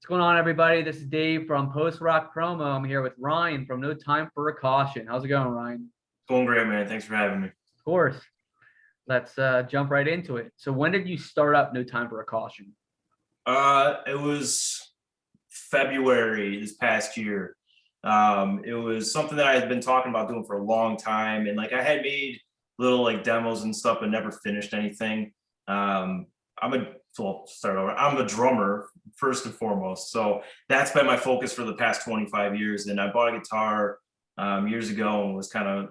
What's going on, everybody? This is Dave from Post Rock Promo. I'm here with Ryan from No Time for a Caution. How's it going, Ryan? Going great, man. Thanks for having me. Of course. Let's jump right into it. So when did you start up No Time for a Caution? It was February this past year. It was something that I had been talking about doing for a long time, and like I had made little like demos and stuff, but never finished anything. Start over. I'm a drummer first and foremost, so that's been my focus for the past 25 years. And I bought a guitar years ago and was kind of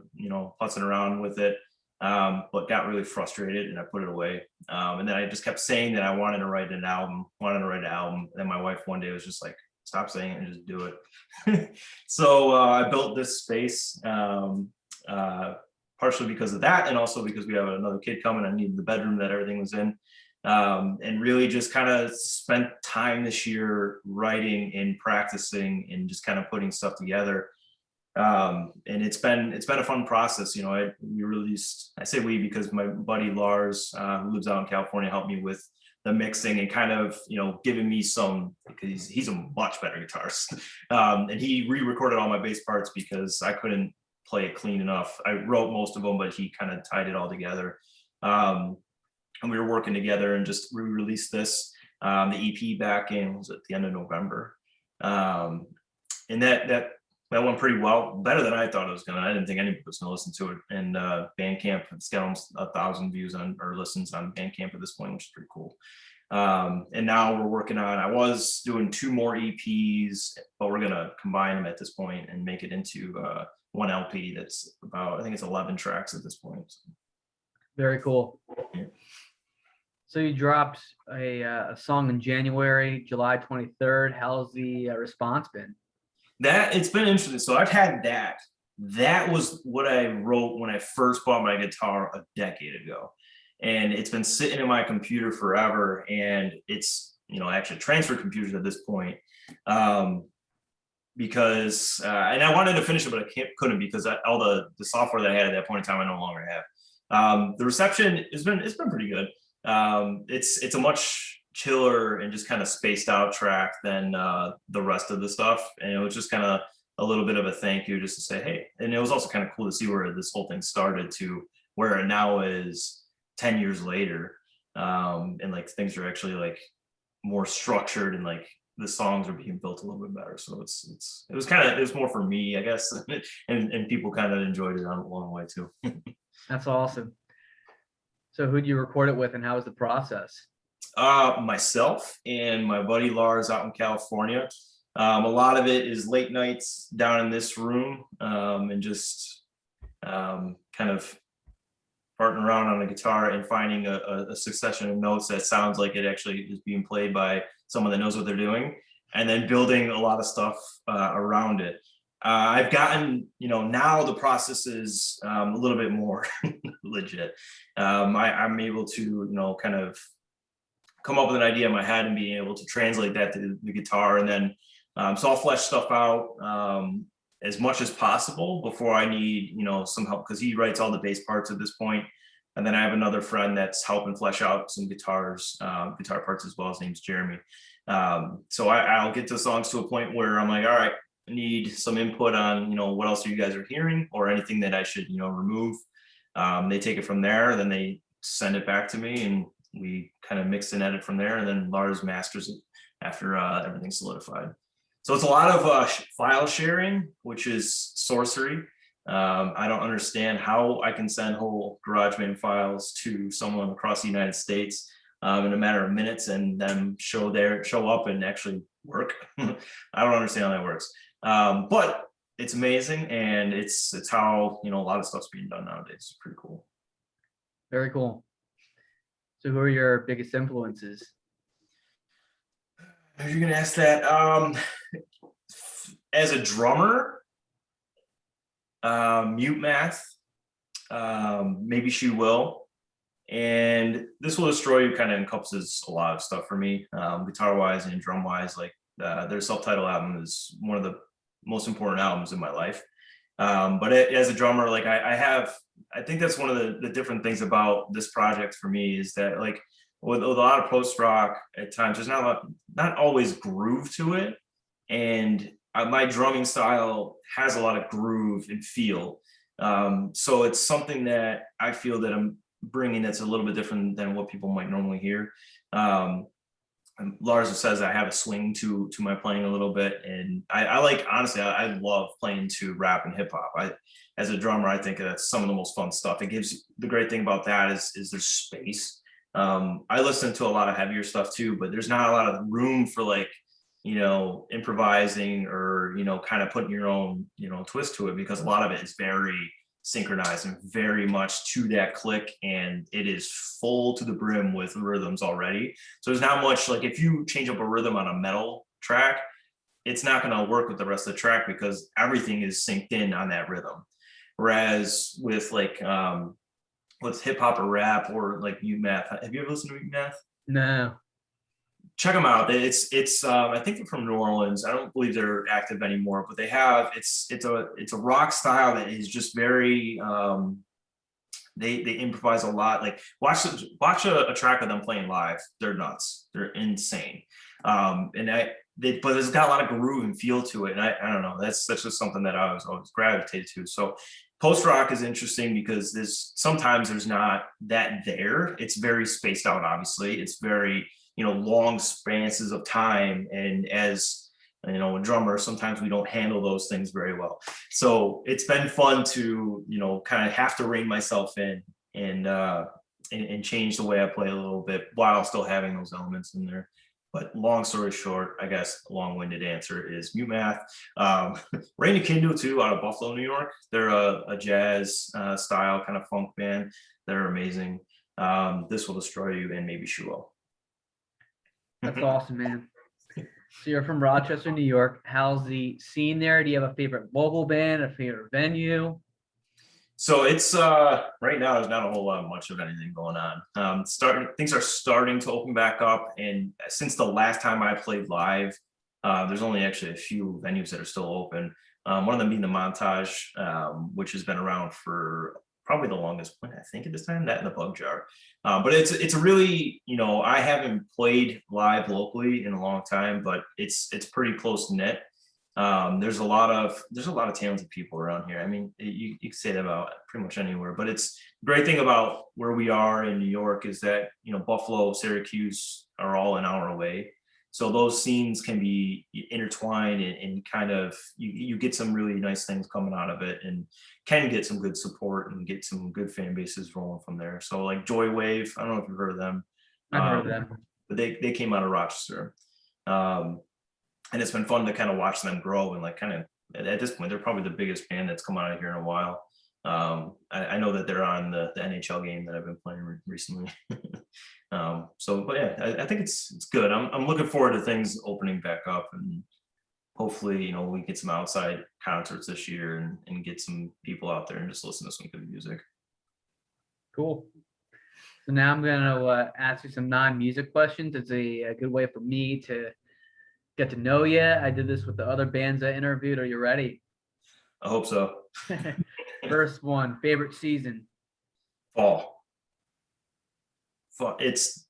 putzing around with it, but got really frustrated and I put it away. And then I just kept saying that I wanted to write an album. And then my wife one day was just like, "Stop saying it and just do it." So I built this space. Partially because of that, and also because we have another kid coming. I needed the bedroom that everything was in, and really just kind of spent time this year writing and practicing and just kind of putting stuff together. And it's been a fun process. We released. I say we because my buddy Lars, who lives out in California, helped me with the mixing and kind of giving me some, because he's a much better guitarist, and he re-recorded all my bass parts because I couldn't play it clean enough. I wrote most of them, but he kind of tied it all together. And we were working together and just re-released this, the EP back in, was at the end of November. And that went pretty well, better than I thought it was gonna. I didn't think anybody was gonna listen to it. And Bandcamp, it's got almost 1,000 views or listens on Bandcamp at this point, which is pretty cool. And now we're working on, I was doing 2 more EPs, but we're gonna combine them at this point and make it into one LP that's about, I think it's 11 tracks at this point. Very cool. Yeah. So you dropped a song in January, July 23rd. How's the response been? It's been interesting. So I've had that. That was what I wrote when I first bought my guitar a decade ago. And it's been sitting in my computer forever. And it's, actually transfer computers at this point. Because and I wanted to finish it, but I couldn't because all the software that I had at that point in time I no longer have. The reception it's been pretty good. It's a much chiller and just kind of spaced out track than the rest of the stuff, and it was just kind of a little bit of a thank you just to say hey. And it was also kind of cool to see where this whole thing started to where it now is 10 years later, and like things are actually like more structured and like the songs are being built a little bit better. So it was more for me, I guess, and people kind of enjoyed it along the way too. That's awesome. So who'd you record it with and how was the process? Myself and my buddy Lars out in California. A lot of it is late nights down in this room, and just kind of farting around on a guitar and finding a succession of notes that sounds like it actually is being played by someone that knows what they're doing, and then building a lot of stuff around it. I've gotten, now the process is a little bit more legit. I'm able to, kind of come up with an idea in my head and being able to translate that to the guitar. And then, so I'll flesh stuff out as much as possible before I need, some help, because he writes all the bass parts at this point. And then I have another friend that's helping flesh out some guitar parts as well. His name's Jeremy. So I'll get the songs to a point where I'm like, all right, I need some input on, what else you guys are hearing or anything that I should, remove. They take it from there, then they send it back to me and we kind of mix and edit from there. And then Lars masters it after everything's solidified. So it's a lot of file sharing, which is sorcery. I don't understand how I can send whole GarageBand files to someone across the United States in a matter of minutes and them show up and actually work. I don't understand how that works. But it's amazing, and it's how a lot of stuff's being done nowadays. It's pretty cool. Very cool. So who are your biggest influences? If you're gonna ask that, as a drummer, Mute Math, maybe She Will, and This Will Destroy You kind of encompasses a lot of stuff for me, guitar wise and drum wise. Like their self-titled album is one of the most important albums in my life. But as a drummer, like I think that's one of the different things about this project for me is that like with a lot of post rock at times, there's not always groove to it, and my drumming style has a lot of groove and feel. So it's something that I feel that I'm bringing that's a little bit different than what people might normally hear. Um, and Lars says I have a swing to my playing a little bit, and I like, honestly, I love playing to rap and hip hop. As a drummer, I think that's some of the most fun stuff. It gives, the great thing about that is there's space. I listen to a lot of heavier stuff too, but there's not a lot of room for like, improvising or, kind of putting your own, twist to it, because a lot of it is very synchronized and very much to that click, and it is full to the brim with rhythms already. So there's not much, like if you change up a rhythm on a metal track, it's not going to work with the rest of the track because everything is synced in on that rhythm. Whereas with like with hip hop or rap or like Math, have you ever listened to Math? No. Check them out. It's I think they're from New Orleans. I don't believe they're active anymore, but they have, it's a rock style that is just very they improvise a lot. Like watch a track of them playing live. They're nuts. They're insane. But it's got a lot of groove and feel to it. And I don't know. That's just something that I was always gravitated to. So post rock is interesting because sometimes there's not that there. It's very spaced out. Obviously, it's very long spanses of time, and as a drummer, sometimes we don't handle those things very well. So it's been fun to kind of have to rein myself in and change the way I play a little bit while still having those elements in there. But long story short, I guess a long-winded answer is Mute Math. Rain Kindle too, out of Buffalo, New York. They're a jazz style kind of funk band. They're amazing. This Will Destroy You and maybe Shuo. That's awesome, man. So you're from Rochester, New York. How's the scene there? Do you have a favorite local band, a favorite venue? So it's right now there's not a whole lot much of anything going on. Things are starting to open back up, and since the last time I played live, there's only actually a few venues that are still open. One of them being the Montage, which has been around for probably the longest point, I think, at this time, that and the Bug Jar. But it's a really, I haven't played live locally in a long time, but it's pretty close knit. There's a lot of talented people around here. I mean, you can say that about pretty much anywhere, but it's great thing about where we are in New York is that, Buffalo, Syracuse are all an hour away. So those scenes can be intertwined and kind of, you get some really nice things coming out of it, and can get some good support and get some good fan bases rolling from there. So like Joy Wave, I don't know if you've heard of them. I've heard of them. But they came out of Rochester. And it's been fun to kind of watch them grow, and like kind of at this point, they're probably the biggest band that's come out of here in a while. I know that they're on the NHL game that I've been playing recently. But yeah, I think it's good. I'm looking forward to things opening back up, and hopefully, we get some outside concerts this year and get some people out there and just listen to some good music. Cool. So now I'm going to ask you some non-music questions. It's a good way for me to get to know you. I did this with the other bands I interviewed. Are you ready? I hope so. First one, favorite season? Fall. It's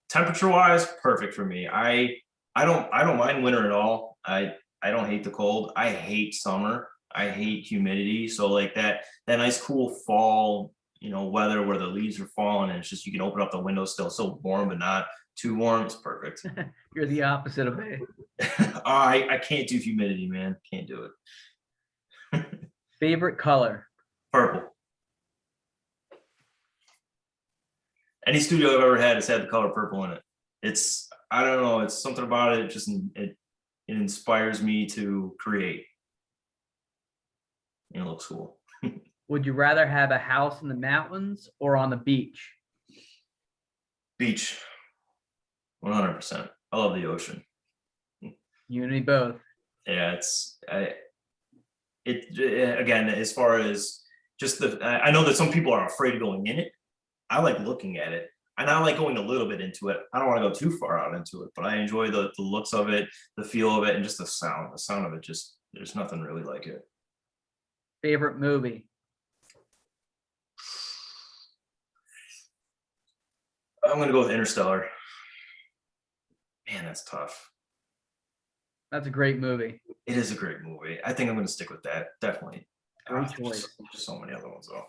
temperature wise perfect for me. I don't mind winter at all. I don't hate the cold. I hate summer. I hate humidity. So like that nice cool fall, weather where the leaves are falling and it's just, you can open up the window still so warm but not too warm. It's perfect. You're the opposite of me. I can't do humidity, man. Can't do it. Favorite color? Purple. Any studio I've ever had has had the color purple in it. I don't know, it's something about it. It inspires me to create. It looks cool. Would you rather have a house in the mountains or on the beach? Beach. 100%. I love the ocean. You and me both. Yeah, again, as far as just I know that some people are afraid of going in it. I like looking at it, and I like going a little bit into it. I don't want to go too far out into it, but I enjoy the looks of it, the feel of it, and just the sound. The sound of it, just there's nothing really like it. Favorite movie? I'm gonna go with Interstellar. Man, that's tough. That's a great movie. It is a great movie. I think I'm gonna stick with that. Definitely. Great There's choice. so many other ones though.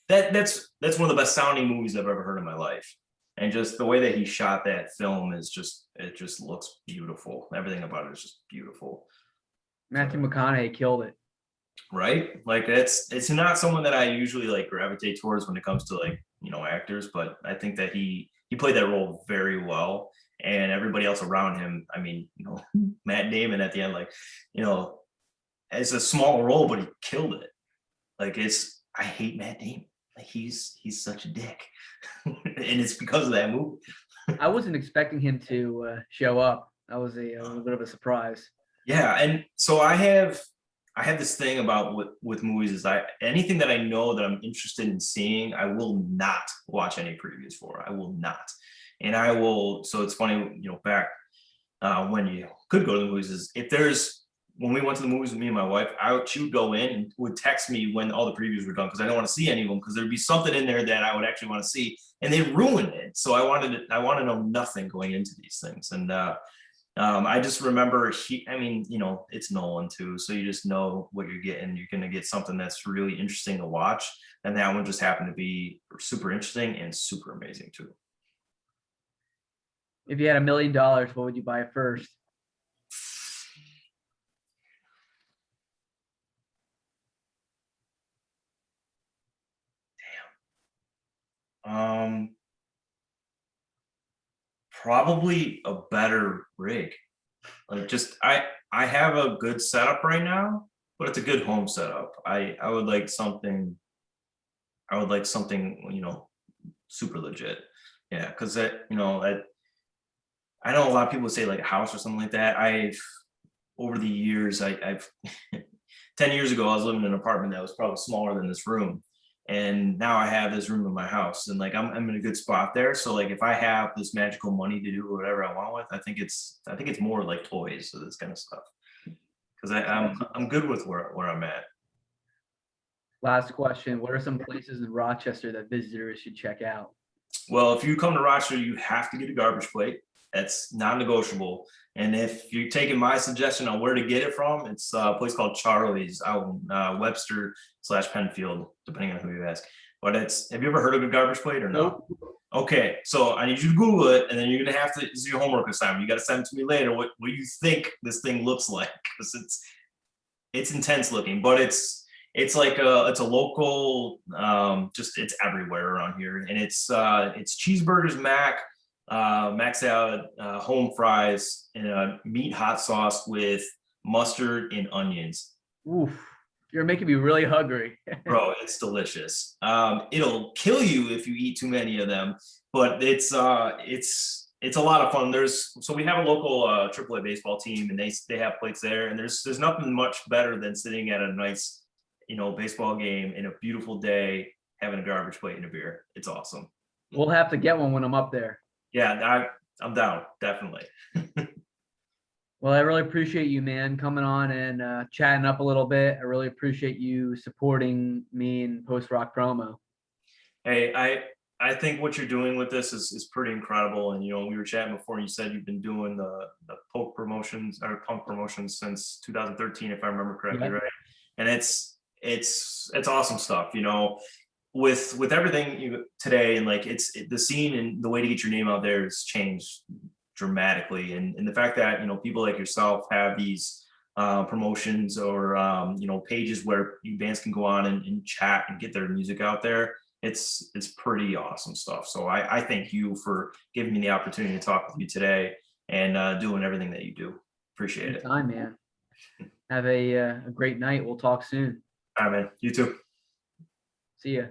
That's one of the best sounding movies I've ever heard in my life. And just the way that he shot that film is just it just looks beautiful. Everything about it is just beautiful. Matthew McConaughey killed it. Right? Like it's not someone that I usually like gravitate towards when it comes to like, actors, but I think that he played that role very well. And everybody else around him, I mean, Matt Damon at the end, like, it's a small role, but he killed it. Like I hate Matt Damon. Like he's such a dick. And it's because of that movie. I wasn't expecting him to show up. That was a little bit of a surprise. Yeah, and so I have this thing about with movies is anything that I know that I'm interested in seeing, I will not watch any previews for. I will not. And I will, so it's funny, back when you could go to the movies is when we went to the movies with me and my wife, she would go in and would text me when all the previews were done because I don't want to see any of them because there'd be something in there that I would actually want to see, and they ruined it. So I want to know nothing going into these things, and I just remember it's Nolan too, so you just know what you're getting. You're gonna get something that's really interesting to watch, and that one just happened to be super interesting and super amazing too. If you had $1 million, what would you buy first? Probably a better rig. Like just I have a good setup right now, but it's a good home setup. I would like something. I would like something super legit. Yeah, because I know a lot of people say like a house or something like that. Over the years, I've 10 years ago, I was living in an apartment that was probably smaller than this room. And now I have this room in my house and like I'm in a good spot there. So like if I have this magical money to do whatever I want with, I think it's more like toys, so this kind of stuff. Because I'm good with where I'm at. Last question. What are some places in Rochester that visitors should check out? Well, if you come to Rochester, you have to get a garbage plate. That's non-negotiable. And if you're taking my suggestion on where to get it from, it's a place called Charlie's out in Webster/Penfield, depending on who you ask. But have you ever heard of a garbage plate or no? Nope. Okay, so I need you to Google it, and then you're gonna have to. This is your homework assignment. You got to send it to me later. What you think this thing looks like? Because it's intense looking, but it's a local. Just it's everywhere around here, and it's cheeseburgers, mac salad, home fries, and a meat hot sauce with mustard and onions. Oof, you're making me really hungry. Bro, it's delicious. It'll kill you if you eat too many of them, but it's a lot of fun. So we have a local AAA baseball team, and they have plates there, and there's nothing much better than sitting at a nice baseball game in a beautiful day, having a garbage plate and a beer. It's awesome. We'll have to get one when I'm up there. Yeah, I'm down, definitely. Well, I really appreciate you, man, coming on and chatting up a little bit. I really appreciate you supporting me in Post Rock Promo. Hey, I think what you're doing with this is pretty incredible. And we were chatting before, and you said you've been doing the punk promotions since 2013, if I remember correctly, right? And it's awesome stuff. With everything today, and like the scene and the way to get your name out there has changed dramatically, and the fact that people like yourself have these promotions or pages where bands can go on and chat and get their music out there, it's pretty awesome stuff. So I thank you for giving me the opportunity to talk with you today and doing everything that you do. Appreciate it. Anytime, man. Have a great night. We'll talk soon. All right, man. You too. See ya.